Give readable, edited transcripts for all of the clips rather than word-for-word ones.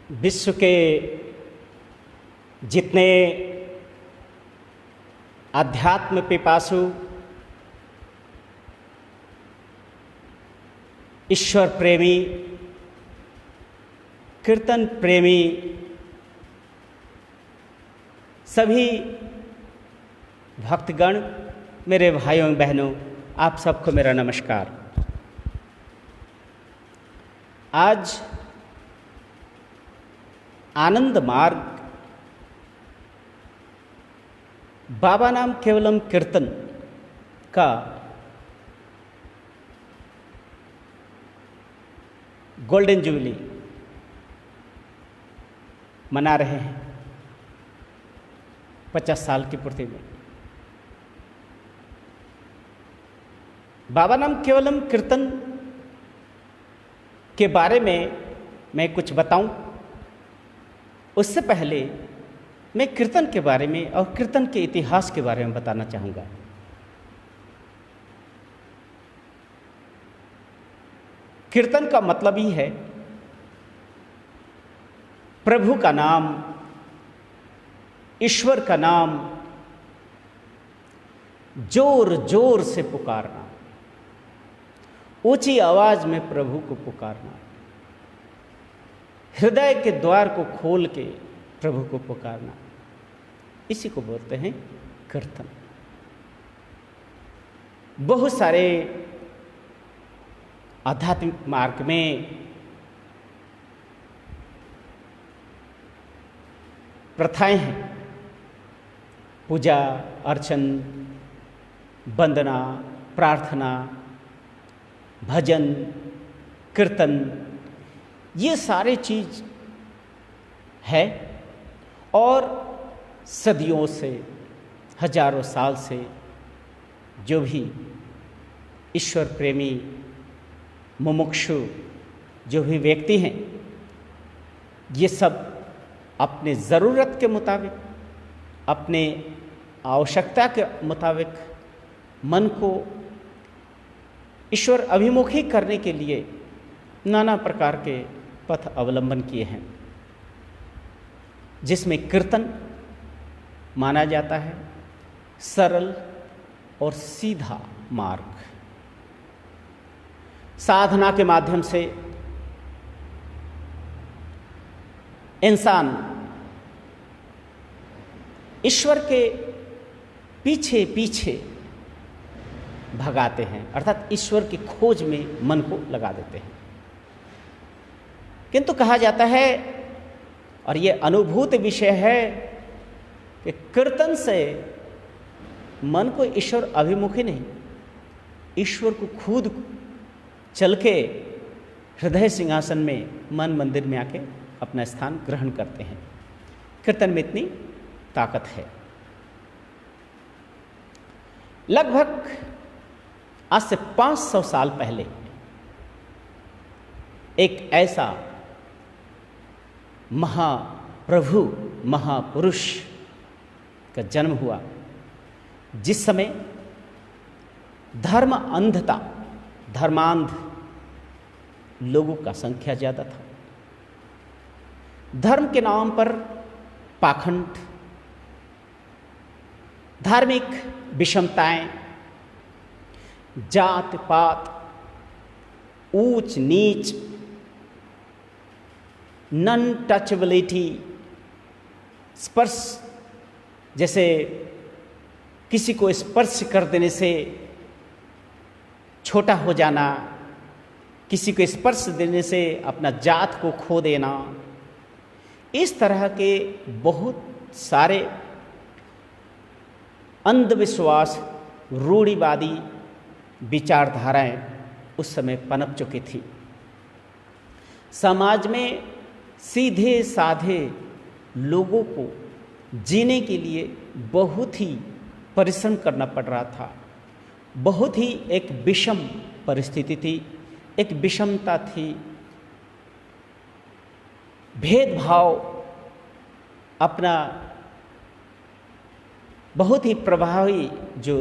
विश्व के जितने अध्यात्म पिपासु, ईश्वर प्रेमी, कीर्तन प्रेमी सभी भक्तगण, मेरे भाइयों बहनों, आप सबको मेरा नमस्कार। आज आनंद मार्ग बाबा नाम केवलम कीर्तन का गोल्डन जुबली मना रहे हैं 50 साल की पूर्ति में। बाबा नाम केवलम कीर्तन के बारे में मैं कुछ बताऊं, उससे पहले मैं कीर्तन के बारे में और कीर्तन के इतिहास के बारे में बताना चाहूँगा। कीर्तन का मतलब ही है प्रभु का नाम, ईश्वर का नाम जोर जोर से पुकारना, ऊंची आवाज में प्रभु को पुकारना, हृदय के द्वार को खोल के प्रभु को पुकारना, इसी को बोलते हैं कीर्तन। बहुत सारे आध्यात्मिक मार्ग में प्रथाएं हैं, पूजा अर्चन, वंदना, प्रार्थना, भजन, कीर्तन, ये सारे चीज है और सदियों से, हजारों साल से जो भी ईश्वर प्रेमी मुमुक्षु जो भी व्यक्ति हैं, ये सब अपने ज़रूरत के मुताबिक, अपने आवश्यकता के मुताबिक मन को ईश्वर अभिमुखी करने के लिए नाना प्रकार के पथ अवलंबन किए हैं, जिसमें कीर्तन माना जाता है सरल और सीधा मार्ग। साधना के माध्यम से इंसान ईश्वर के पीछे पीछे भगाते हैं, अर्थात ईश्वर की खोज में मन को लगा देते हैं। किंतु कहा जाता है, और ये अनुभूत विषय है, कि कीर्तन से मन को ईश्वर अभिमुखी नहीं, ईश्वर को खुद चल के हृदय सिंहासन में, मन मंदिर में आके अपना स्थान ग्रहण करते हैं। कीर्तन में इतनी ताकत है। लगभग आज से 500 साल पहले एक ऐसा महाप्रभु, महापुरुष का जन्म हुआ, जिस समय धर्म अंधता, धर्मांध लोगों का संख्या ज़्यादा था। धर्म के नाम पर पाखंड, धार्मिक विषमताएं, जात पात, ऊंच नीच, नॉन टचेबिलिटी, स्पर्श, जैसे किसी को स्पर्श कर देने से छोटा हो जाना, किसी को स्पर्श देने से अपना जात को खो देना, इस तरह के बहुत सारे अंधविश्वास, रूढ़िवादी विचारधाराएं उस समय पनप चुकी थी। समाज में सीधे साधे लोगों को जीने के लिए बहुत ही परिश्रम करना पड़ रहा था। बहुत ही एक विषम परिस्थिति थी, एक विषमता थी, भेदभाव अपना बहुत ही प्रभावी जो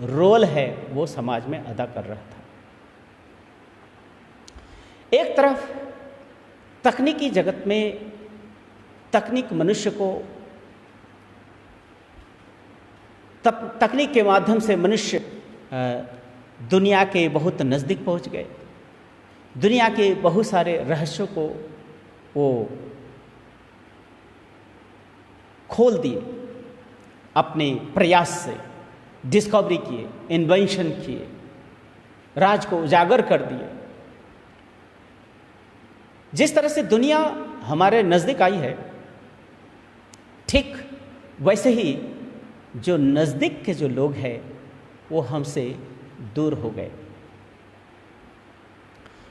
रोल है वो समाज में अदा कर रहा था। एक तरफ तकनीकी जगत में तकनीक मनुष्य को तकनीक के माध्यम से मनुष्य दुनिया के बहुत नज़दीक पहुंच गए। दुनिया के बहुत सारे रहस्यों को वो खोल दिए, अपने प्रयास से डिस्कवरी किए, इन्वेंशन किए, राज को उजागर कर दिए। जिस तरह से दुनिया हमारे नज़दीक आई है, ठीक वैसे ही जो नज़दीक के जो लोग हैं वो हमसे दूर हो गए।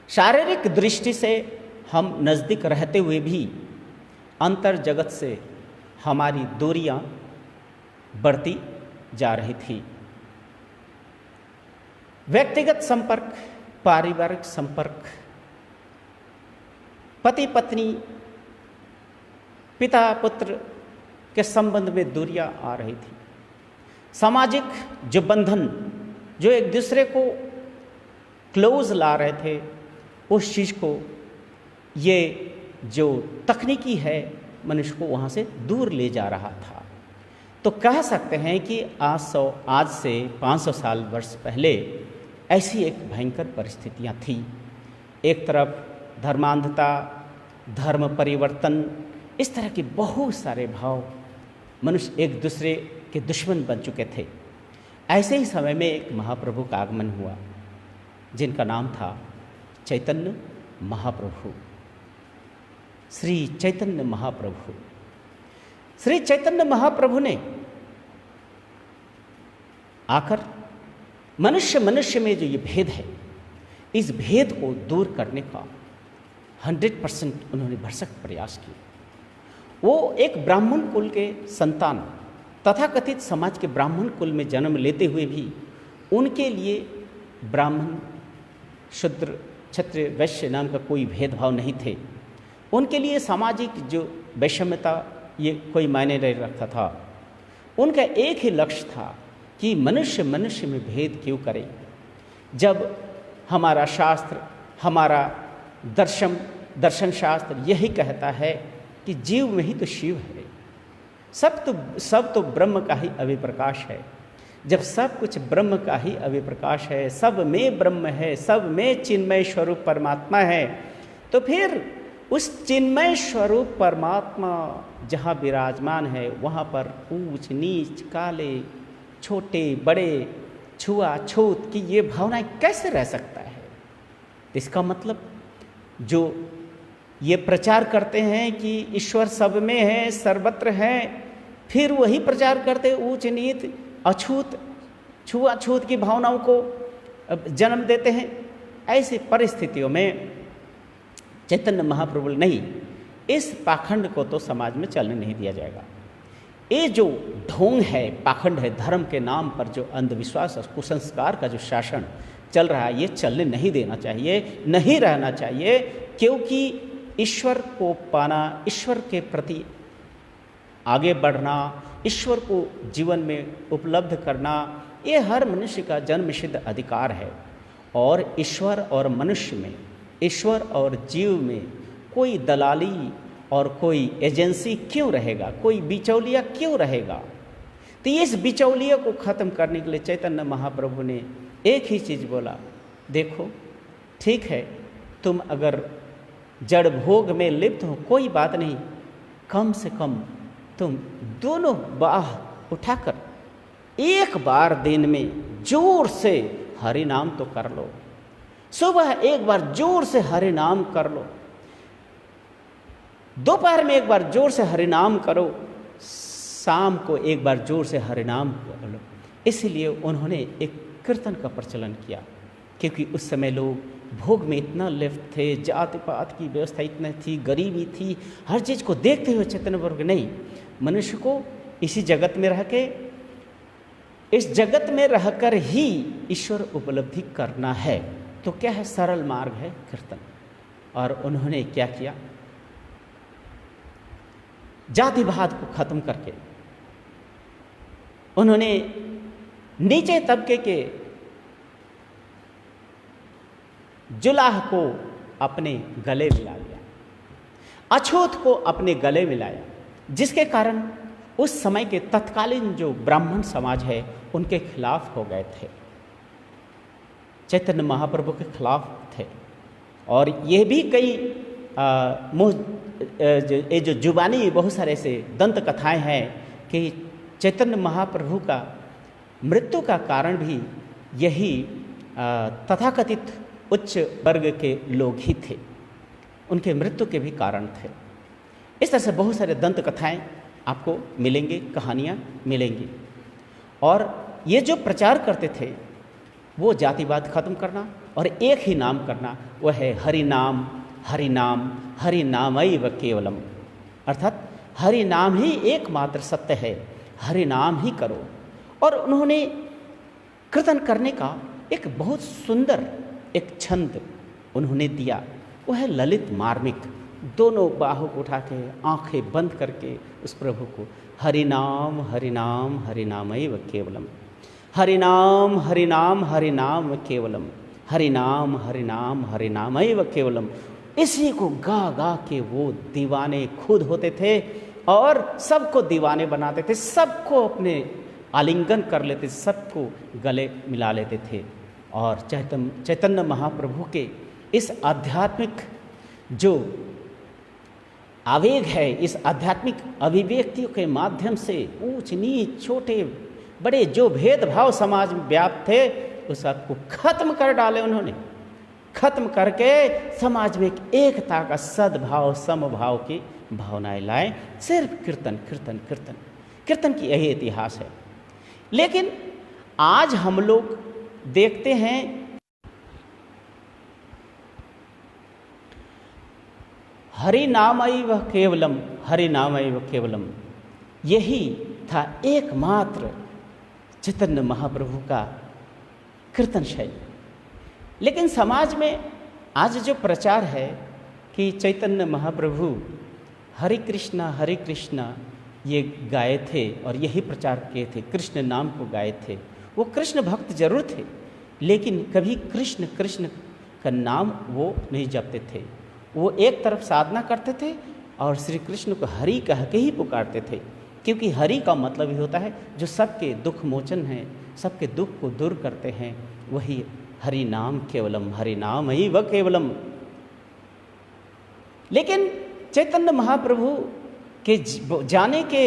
शारीरिक दृष्टि से हम नज़दीक रहते हुए भी अंतर जगत से हमारी दूरियां बढ़ती जा रही थी। व्यक्तिगत संपर्क, पारिवारिक संपर्क, पति पत्नी, पिता पुत्र के संबंध में दूरियां आ रही थी। सामाजिक जो बंधन जो एक दूसरे को क्लोज ला रहे थे, उस चीज़ को ये जो तकनीकी है मनुष्य को वहाँ से दूर ले जा रहा था। तो कह सकते हैं कि आज से 500 साल वर्ष पहले ऐसी एक भयंकर परिस्थितियाँ थी। एक तरफ धर्मांधता, धर्म परिवर्तन, इस तरह के बहुत सारे भाव, मनुष्य एक दूसरे के दुश्मन बन चुके थे। ऐसे ही समय में एक महाप्रभु का आगमन हुआ जिनका नाम था चैतन्य महाप्रभु, श्री चैतन्य महाप्रभु। श्री चैतन्य महाप्रभु ने आकर मनुष्य में जो ये भेद है, इस भेद को दूर करने का 100% उन्होंने भरसक प्रयास किया। वो एक ब्राह्मण कुल के संतान, तथाकथित समाज के ब्राह्मण कुल में जन्म लेते हुए भी उनके लिए ब्राह्मण, शूद्र, क्षत्रिय, वैश्य नाम का कोई भेदभाव नहीं थे। उनके लिए सामाजिक जो वैषम्यता ये कोई मायने नहीं रखता था। उनका एक ही लक्ष्य था कि मनुष्य में भेद क्यों करे, जब हमारा शास्त्र, हमारा दर्शन शास्त्र यही कहता है कि जीव में ही तो शिव है, सब तो ब्रह्म का ही अभिप्रकाश है। जब सब कुछ ब्रह्म का ही अभिप्रकाश है, सब में ब्रह्म है, सब में चिन्मय स्वरूप परमात्मा है, तो फिर उस चिन्मय स्वरूप परमात्मा जहाँ विराजमान है वहाँ पर ऊंच नीच, काले छोटे बड़े, छुआछूत की ये भावनाएं कैसे रह सकता है। तो इसका मतलब जो ये प्रचार करते हैं कि ईश्वर सब में है, सर्वत्र है, फिर वही प्रचार करते ऊंच नीच, अछूत, छुआछूत की भावनाओं को जन्म देते हैं। ऐसी परिस्थितियों में चैतन्य महाप्रभु नहीं, इस पाखंड को तो समाज में चलने नहीं दिया जाएगा। ये जो ढोंग है, पाखंड है, धर्म के नाम पर जो अंधविश्वास और कुसंस्कार का जो शासन चल रहा है, ये चलने नहीं देना चाहिए, नहीं रहना चाहिए। क्योंकि ईश्वर को पाना, ईश्वर के प्रति आगे बढ़ना, ईश्वर को जीवन में उपलब्ध करना, ये हर मनुष्य का जन्मसिद्ध अधिकार है। और ईश्वर और मनुष्य में, ईश्वर और जीव में कोई दलाली और कोई एजेंसी क्यों रहेगा, कोई बिचौलिया क्यों रहेगा। तो इस बिचौलिया को ख़त्म करने के लिए चैतन्य महाप्रभु ने एक ही चीज़ बोला, देखो ठीक है, तुम अगर जड़ भोग में लिप्त हो कोई बात नहीं, कम से कम तुम दोनों बाह उठाकर एक बार दिन में जोर से हरि नाम तो कर लो। सुबह एक बार जोर से हरि नाम कर लो, दोपहर में एक बार जोर से हरि नाम करो, शाम को एक बार जोर से हरि नाम कर लो। इसलिए उन्होंने एक कीर्तन का प्रचलन किया, क्योंकि उस समय लोग भोग में इतना लिप्त थे, जाति पात की व्यवस्था इतनी थी, गरीबी थी, हर चीज़ को देखते हुए चैतन्य वर्ग नहीं, मनुष्य को इसी जगत में रह के, इस जगत में रहकर ही ईश्वर उपलब्धि करना है। तो क्या है, सरल मार्ग है कीर्तन। और उन्होंने क्या किया, जातिवाद को खत्म करके उन्होंने नीचे तबके के जुलाह को अपने गले मिला लिया। अछूत को अपने गले मिलाया, जिसके कारण उस समय के तत्कालीन जो ब्राह्मण समाज है उनके खिलाफ हो गए थे, चैतन्य महाप्रभु के खिलाफ थे। और ये भी कई ये जो जुबानी बहुत सारे ऐसे दंत कथाएं हैं कि चैतन्य महाप्रभु का मृत्यु का कारण भी यही तथाकथित उच्च वर्ग के लोग ही थे, उनके मृत्यु के भी कारण थे। इस तरह से बहुत सारे दंत कथाएं आपको मिलेंगे, कहानियाँ मिलेंगी। और ये जो प्रचार करते थे वो जातिवाद खत्म करना और एक ही नाम करना, वह है हरि नाम हरि नाम हरि नामैव केवलम, अर्थात हरि नाम ही एकमात्र सत्य है, हरि नाम ही करो। और उन्होंने कीर्तन करने का एक बहुत सुंदर एक छंद उन्होंने दिया, वह है ललित मार्मिक। दोनों बाहों को उठा के आंखें बंद करके उस प्रभु को हरि नाम हरि नाम हरि नामैव केवलम, हरि नाम हरि नाम हरि नाम केवलम, हरि नाम हरि नाम हरि नामैव केवलम, इसी को गा गा के वो दीवाने खुद होते थे और सबको दीवाने बनाते थे, सबको अपने आलिंगन कर लेते, सबको गले मिला लेते थे। और चैतन्य महाप्रभु के इस आध्यात्मिक जो आवेग है, इस आध्यात्मिक अभिव्यक्तियों के माध्यम से ऊंच नीच छोटे बड़े जो भेदभाव समाज में व्याप्त थे उस सबको खत्म कर डाले उन्होंने, खत्म करके समाज में एक एकता का सद्भाव समभाव की भावनाएं लाए। सिर्फ कीर्तन कीर्तन कीर्तन कीर्तन की यही इतिहास है। लेकिन आज हम लोग देखते हैं हरि नामैव केवलम, हरि नामैव केवलम, यही था एकमात्र चैतन्य महाप्रभु का कीर्तन शैली। लेकिन समाज में आज जो प्रचार है कि चैतन्य महाप्रभु हरे कृष्णा ये गाए थे और यही प्रचार किए थे, कृष्ण नाम को गाए थे, वो कृष्ण भक्त जरूर थे लेकिन कभी कृष्ण कृष्ण का नाम वो नहीं जपते थे। वो एक तरफ साधना करते थे और श्री कृष्ण को हरि कह के ही पुकारते थे, क्योंकि हरि का मतलब ही होता है जो सबके दुख मोचन है, सबके दुख को दूर करते हैं, वही हरि नाम केवलम, हरि नाम ही व केवलम। लेकिन चैतन्य महाप्रभु के जाने के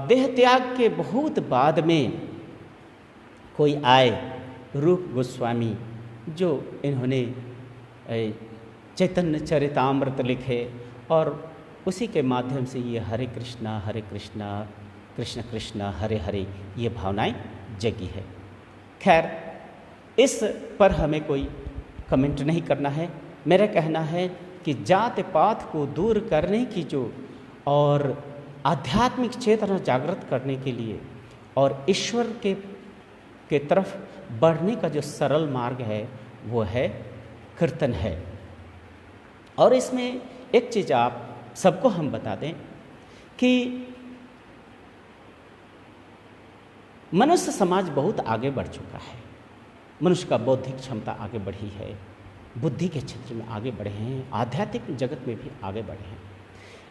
देह त्याग के बहुत बाद में कोई आए, रूप गोस्वामी, जो इन्होंने चैतन्य चरितामृत लिखे और उसी के माध्यम से ये हरे कृष्णा कृष्ण कृष्ण हरे हरे ये भावनाएं जगी है। खैर, इस पर हमें कोई कमेंट नहीं करना है। मेरा कहना है कि जात पात को दूर करने की जो और आध्यात्मिक चेतना जागृत करने के लिए और ईश्वर के तरफ बढ़ने का जो सरल मार्ग है वो है कीर्तन है। और इसमें एक चीज़ आप सबको हम बता दें कि मनुष्य समाज बहुत आगे बढ़ चुका है, मनुष्य का बौद्धिक क्षमता आगे बढ़ी है, बुद्धि के क्षेत्र में आगे बढ़े हैं, आध्यात्मिक जगत में भी आगे बढ़े हैं।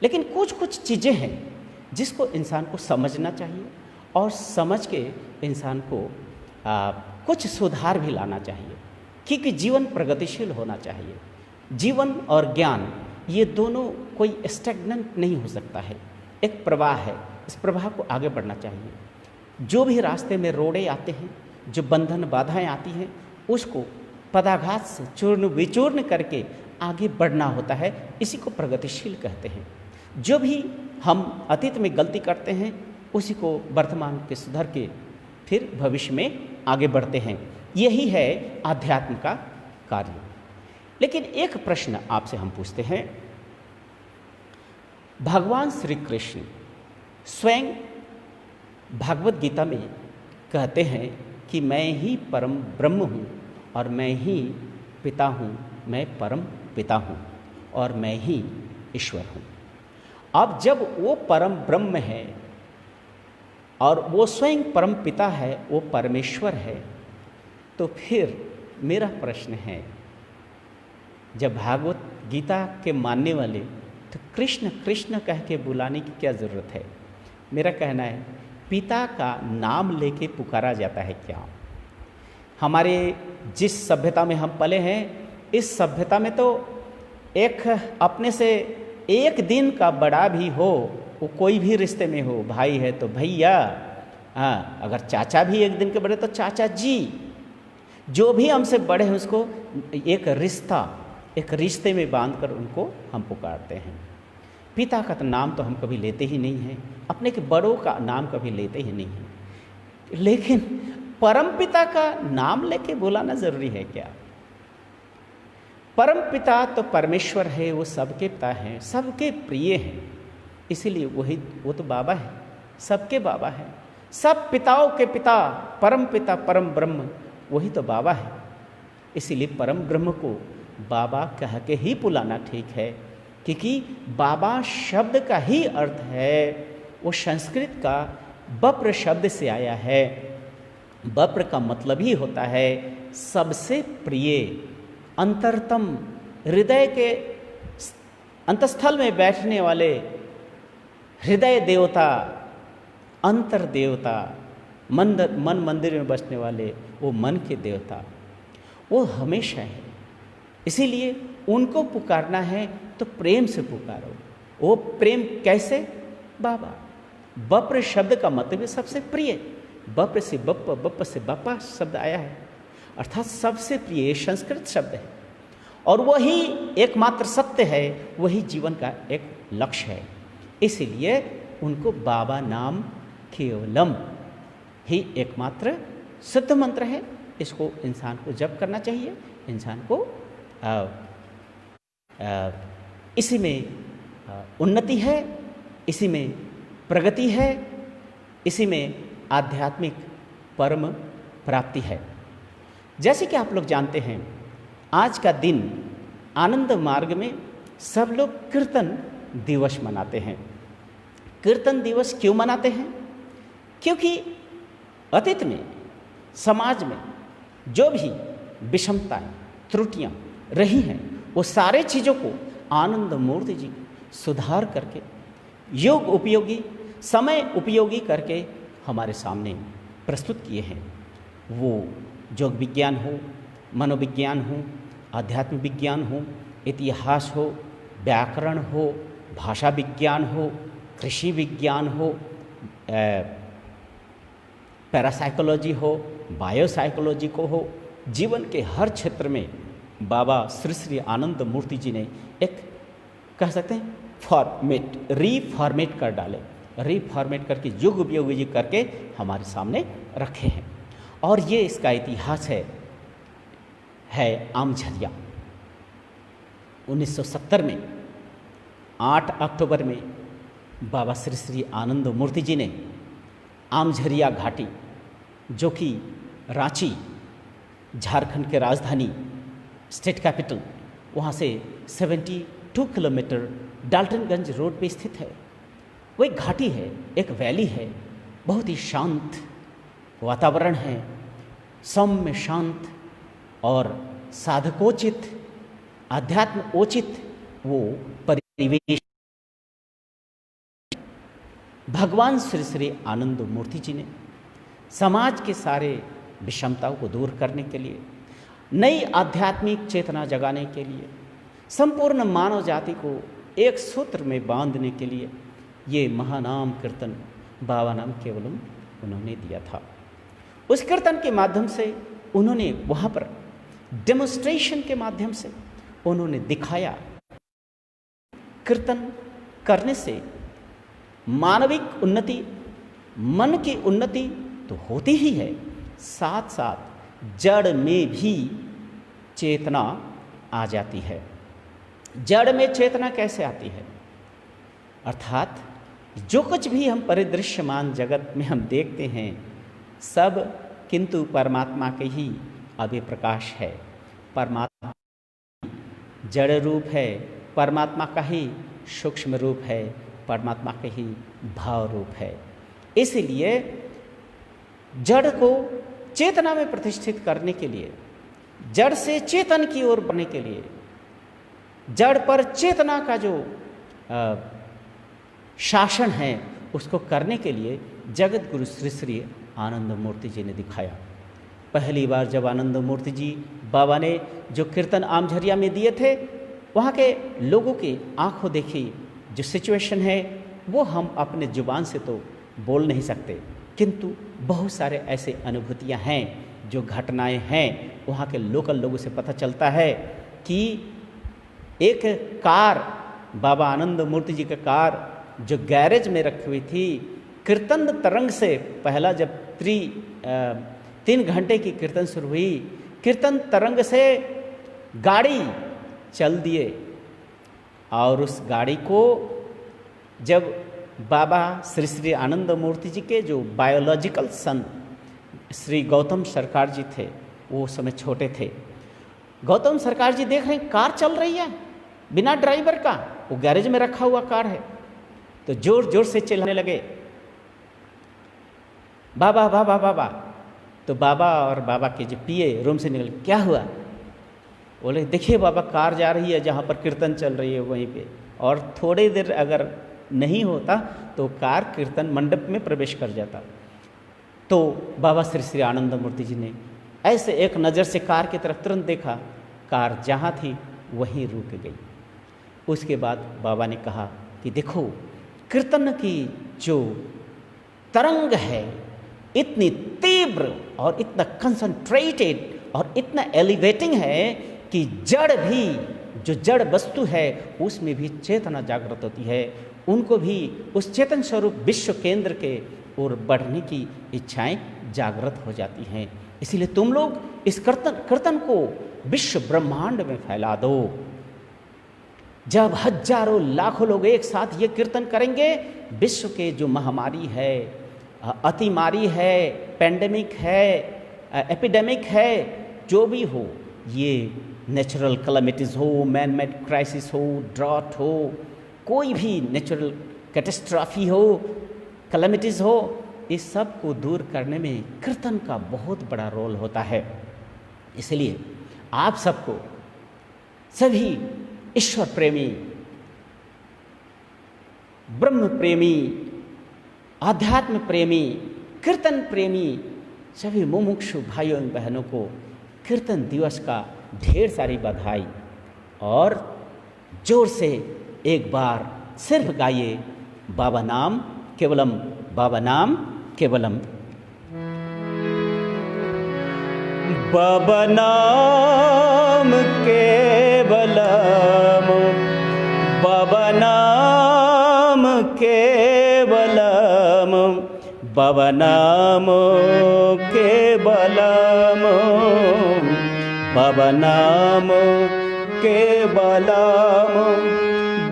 लेकिन कुछ कुछ चीज़ें हैं जिसको इंसान को समझना चाहिए और समझ के इंसान को कुछ सुधार भी लाना चाहिए, क्योंकि जीवन प्रगतिशील होना चाहिए। जीवन और ज्ञान ये दोनों कोई स्टैग्नेंट नहीं हो सकता है, एक प्रवाह है, इस प्रवाह को आगे बढ़ना चाहिए। जो भी रास्ते में रोड़े आते हैं, जो बंधन बाधाएं आती हैं, उसको पदाघात से चूर्ण विचूर्ण करके आगे बढ़ना होता है, इसी को प्रगतिशील कहते हैं। जो भी हम अतीत में गलती करते हैं उसी को वर्तमान के सुधर के फिर भविष्य में आगे बढ़ते हैं, यही है आध्यात्म का कार्य। लेकिन एक प्रश्न आपसे हम पूछते हैं, भगवान श्री कृष्ण स्वयं भागवत गीता में कहते हैं कि मैं ही परम ब्रह्म हूँ और मैं ही पिता हूँ, मैं परम पिता हूँ और मैं ही ईश्वर हूँ। अब जब वो परम ब्रह्म है और वो स्वयं परम पिता है, वो परमेश्वर है, तो फिर मेरा प्रश्न है, जब भागवत गीता के मानने वाले तो कृष्ण कृष्ण कह के बुलाने की क्या ज़रूरत है? मेरा कहना है पिता का नाम लेके पुकारा जाता है क्या? हमारे जिस सभ्यता में हम पले हैं, इस सभ्यता में तो एक अपने से एक दिन का बड़ा भी हो, वो कोई भी रिश्ते में हो, भाई है तो भैया, हाँ, अगर चाचा भी एक दिन के बड़े तो चाचा जी, जो भी हमसे बड़े हैं उसको एक रिश्ता, एक रिश्ते में बांधकर उनको हम पुकारते हैं। पिता का तो नाम तो हम कभी लेते ही नहीं हैं, अपने के बड़ों का नाम कभी लेते ही नहीं हैं, लेकिन परम पिता का नाम लेके बुलाना ज़रूरी है क्या? परम पिता तो परमेश्वर है, वो सबके पिता हैं, सबके प्रिय हैं, इसीलिए वो तो बाबा है, सबके बाबा है, सब पिताओं के पिता, परम पिता परम ब्रह्म वही तो बाबा है। इसीलिए परम ब्रह्म को बाबा कह के ही बुलाना ठीक है, क्योंकि बाबा शब्द का ही अर्थ है, वो संस्कृत का बप्र शब्द से आया है। बप्र का मतलब ही होता है सबसे प्रिय, अंतरतम, हृदय के अंतस्थल में बैठने वाले हृदय देवता, अंतर देवता, मन मंदिर में बसने वाले वो मन के देवता, वो हमेशा है। इसीलिए उनको पुकारना है तो प्रेम से पुकारो। वो प्रेम कैसे? बाबा। बप्र शब्द का मतलब है सबसे प्रिय, बप्र से बप्प, बप्प से बप्पा शब्द आया है, अर्थात सबसे प्रिय संस्कृत शब्द है, और वही एकमात्र सत्य है, वही जीवन का एक लक्ष्य है। इसीलिए उनको बाबा नाम केवलम ही एकमात्र सिद्ध मंत्र है। इसको इंसान को जप करना चाहिए, इंसान को इसी में उन्नति है, इसी में प्रगति है, इसी में आध्यात्मिक परम प्राप्ति है। जैसे कि आप लोग जानते हैं, आज का दिन आनंद मार्ग में सब लोग कीर्तन दिवस मनाते हैं। कीर्तन दिवस क्यों मनाते हैं? क्योंकि अतीत में समाज में जो भी विषमताएं, त्रुटियां रही हैं, वो सारे चीज़ों को आनंद मूर्ति जी सुधार करके, योग उपयोगी, समय उपयोगी करके हमारे सामने प्रस्तुत किए हैं। वो योग विज्ञान हो, मनोविज्ञान हो, आध्यात्म विज्ञान हो, इतिहास हो, व्याकरण हो, भाषा विज्ञान हो, कृषि विज्ञान हो, पैरासाइकोलॉजी हो, बायोसाइकोलॉजी को हो, जीवन के हर क्षेत्र में बाबा श्री श्री आनंद मूर्ति जी ने एक कह सकते हैं रीफॉर्मेट कर डाले, रीफॉर्मेट करके युग उपयोगी करके हमारे सामने रखे हैं। और ये इसका इतिहास है आमझरिया। 1970 में 8 अक्टूबर में बाबा श्री श्री आनंद मूर्ति जी ने आमझरिया घाटी, जो कि रांची झारखंड के राजधानी स्टेट कैपिटल, वहाँ से 72 किलोमीटर डाल्टनगंज रोड पे स्थित है। वो एक घाटी है, एक वैली है, बहुत ही शांत वातावरण है, सौम्य शांत और साधकोचित, आध्यात्मोचित वो परिवेश। भगवान श्री श्री आनंद मूर्ति जी ने समाज के सारे विषमताओं को दूर करने के लिए, नई आध्यात्मिक चेतना जगाने के लिए, संपूर्ण मानव जाति को एक सूत्र में बांधने के लिए ये महानाम कीर्तन बाबा नाम केवलम उन्होंने दिया था। उस कीर्तन के माध्यम से उन्होंने वहाँ पर डेमोन्स्ट्रेशन के माध्यम से उन्होंने दिखाया, कीर्तन करने से मानविक उन्नति, मन की उन्नति तो होती ही है, साथ साथ जड़ में भी चेतना आ जाती है। जड़ में चेतना कैसे आती है? अर्थात जो कुछ भी हम परिदृश्यमान जगत में हम देखते हैं, सब किंतु परमात्मा के ही अभिप्रकाश है। परमात्मा जड़ रूप है, परमात्मा का ही सूक्ष्म रूप है, परमात्मा के ही भाव रूप है। इसलिए जड़ को चेतना में प्रतिष्ठित करने के लिए, जड़ से चेतन की ओर बढ़ने के लिए, जड़ पर चेतना का जो शासन है उसको करने के लिए जगत गुरु श्री श्री आनंद मूर्ति जी ने दिखाया। पहली बार जब आनंद मूर्ति जी बाबा ने जो कीर्तन आमझरिया में दिए थे, वहाँ के लोगों की आंखों देखी जो सिचुएशन है वो हम अपने ज़ुबान से तो बोल नहीं सकते, किंतु बहुत सारे ऐसे अनुभूतियाँ हैं, जो घटनाएं हैं वहाँ के लोकल लोगों से पता चलता है कि एक कार, बाबा आनंद मूर्ति जी की कार जो गैरेज में रखी हुई थी, कीर्तन तरंग से पहला जब 3 घंटे की कीर्तन शुरू हुई, कीर्तन तरंग से गाड़ी चल दिए और उस गाड़ी को जब बाबा श्री श्री आनंद मूर्ति जी के जो बायोलॉजिकल सन श्री गौतम सरकार जी थे, वो उस समय छोटे थे। गौतम सरकार जी देख रहे हैं कार चल रही है बिना ड्राइवर का, वो गैरेज में रखा हुआ कार है, तो जोर जोर से चिल्लाने लगे, बाबा बाबा बाबा। तो बाबा और बाबा के जो पिए रूम से निकल, क्या हुआ? बोले देखिए बाबा, कार जा रही है जहाँ पर कीर्तन चल रही है वहीं पे, और थोड़ी देर अगर नहीं होता तो कार कीर्तन मंडप में प्रवेश कर जाता। तो बाबा श्री श्री आनंद मूर्ति जी ने ऐसे एक नज़र से कार की तरफ तुरंत देखा, कार जहाँ थी वहीं रुक गई। उसके बाद बाबा ने कहा कि देखो कीर्तन की जो तरंग है इतनी तीव्र और इतना कंसंट्रेटेड और इतना एलिवेटिंग है कि जड़ भी, जो जड़ वस्तु है उसमें भी चेतना जागृत होती है, उनको भी उस चेतन स्वरूप विश्व केंद्र के ओर बढ़ने की इच्छाएं जागृत हो जाती हैं। इसीलिए तुम लोग इस कीर्तन को विश्व ब्रह्मांड में फैला दो। जब हजारों लाखों लोग एक साथ ये कीर्तन करेंगे, विश्व के जो महामारी है, अतिमारी है, पेंडेमिक है, एपिडेमिक है, जो भी हो, ये नेचुरल कैलेमिटीज़ हो, मैन मेड क्राइसिस हो, ड्रॉट हो, कोई भी नेचुरल कैटेस्ट्रॉफी हो, कैलेमिटीज़ हो, इस सब को दूर करने में कीर्तन का बहुत बड़ा रोल होता है। इसलिए आप सबको, सभी ईश्वर प्रेमी, ब्रह्म प्रेमी, आध्यात्म प्रेमी, कीर्तन प्रेमी सभी मुमुक्षु भाइयों एवं बहनों को कीर्तन दिवस का ढेर सारी बधाई, और जोर से एक बार सिर्फ गाइए बाबा नाम केवलम, बाबा नाम केवलम। बाबा नाम केवलम, बाबा नाम केवलम, बाबा नाम केवलम, बाबा नाम केवलम,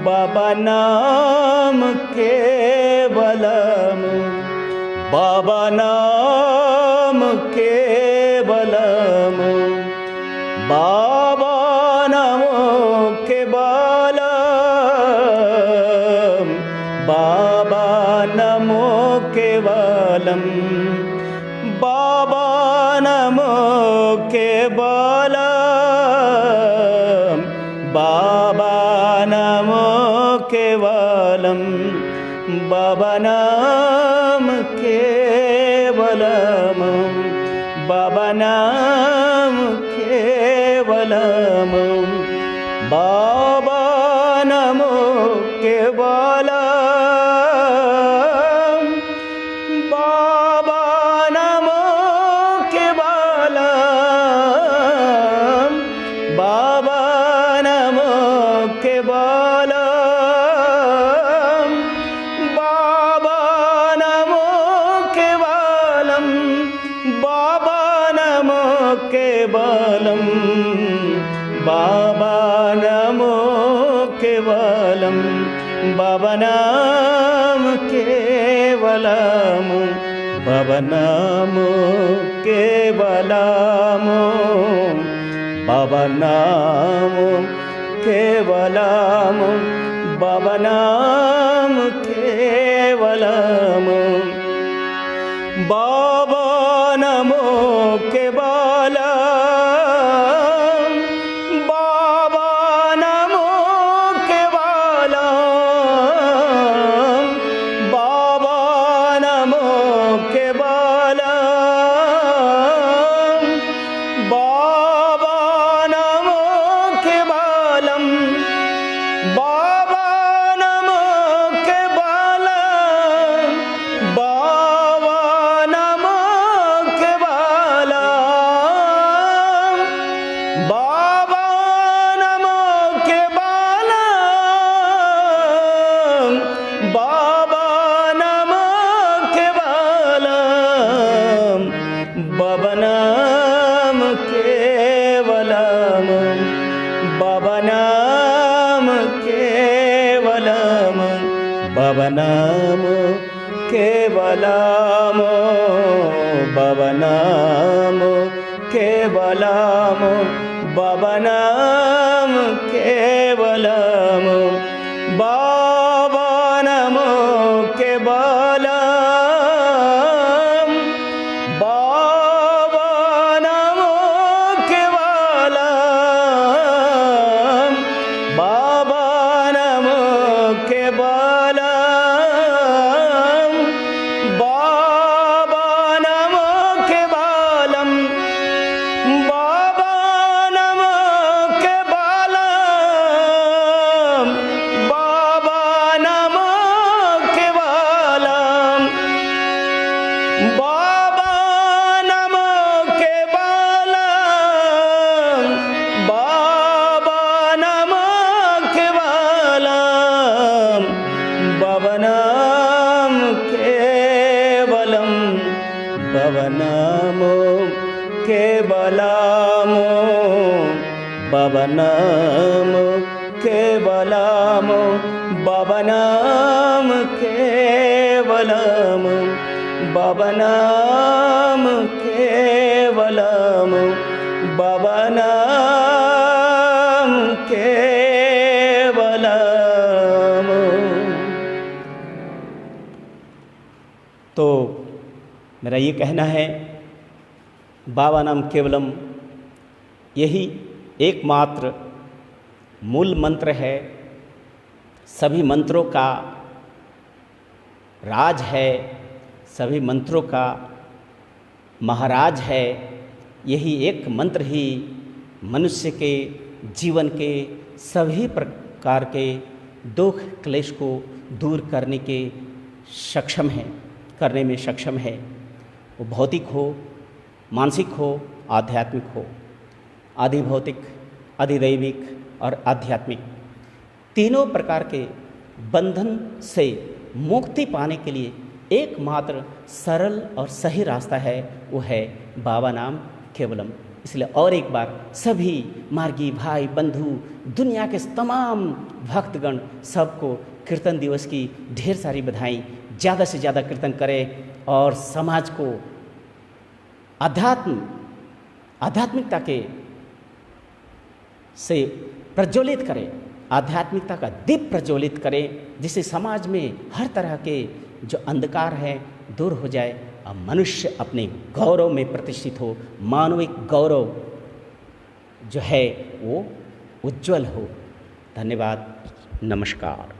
बाबा नाम केवलम, बाबा नाम केवलम, बाबा नाम केवलम, बाबा नमो केवलम, बाबा नमो केवलम, बाबा नमो केवलम, बाबा नाम केवलम, बाबा नाम केवलम, बाबा नमो केवलम, बाबा नमो केवलम, बाबा नमो केवलम, बाबा नमो केवलम, बाबा नमो केवलम, बाबा नमो केवलम, बाबा नाम केवलम, बाबा नाम केवलम, बाबा नाम केवलम, बाबा नाम केवलम, बाबा नमो केवलम, बाबा नमो केवलम, भवनाम केवलम भवनाम केवलम भवनाम केवलम भवनाम केवलम भवनाम केवलम भवनाम केवलम भवनाम केवलम भवनाम केवलम भवनाम केवलम भवनाम केवलम भवनाम केवलम भवनाम केवलम भवनाम केवलम भवनाम केवलम भवनाम केवलम भवनाम केवलम भवनाम केवलम। तो मेरा ये कहना है, बाबा नाम केवलम यही एकमात्र मूल मंत्र है, सभी मंत्रों का राज है, सभी मंत्रों का महाराज है। यही एक मंत्र ही मनुष्य के जीवन के सभी प्रकार के दुख क्लेश को दूर करने के सक्षम है, करने में सक्षम है। वो भौतिक हो, मानसिक हो, आध्यात्मिक हो। आधिभौतिक, अधिदैविक और आध्यात्मिक तीनों प्रकार के बंधन से मुक्ति पाने के लिए एकमात्र सरल और सही रास्ता है, वो है बाबा नाम केवलम। इसलिए और एक बार सभी मार्गी भाई बंधु, दुनिया के तमाम भक्तगण सबको कीर्तन दिवस की ढेर सारी बधाई। ज़्यादा से ज़्यादा कीर्तन करें और समाज को आध्यात्मिकता के से प्रज्वलित करें, आध्यात्मिकता का दीप प्रज्वलित करें, जिससे समाज में हर तरह के जो अंधकार है दूर हो जाए और मनुष्य अपने गौरव में प्रतिष्ठित हो, मानविक गौरव जो है वो उज्जवल हो। धन्यवाद, नमस्कार।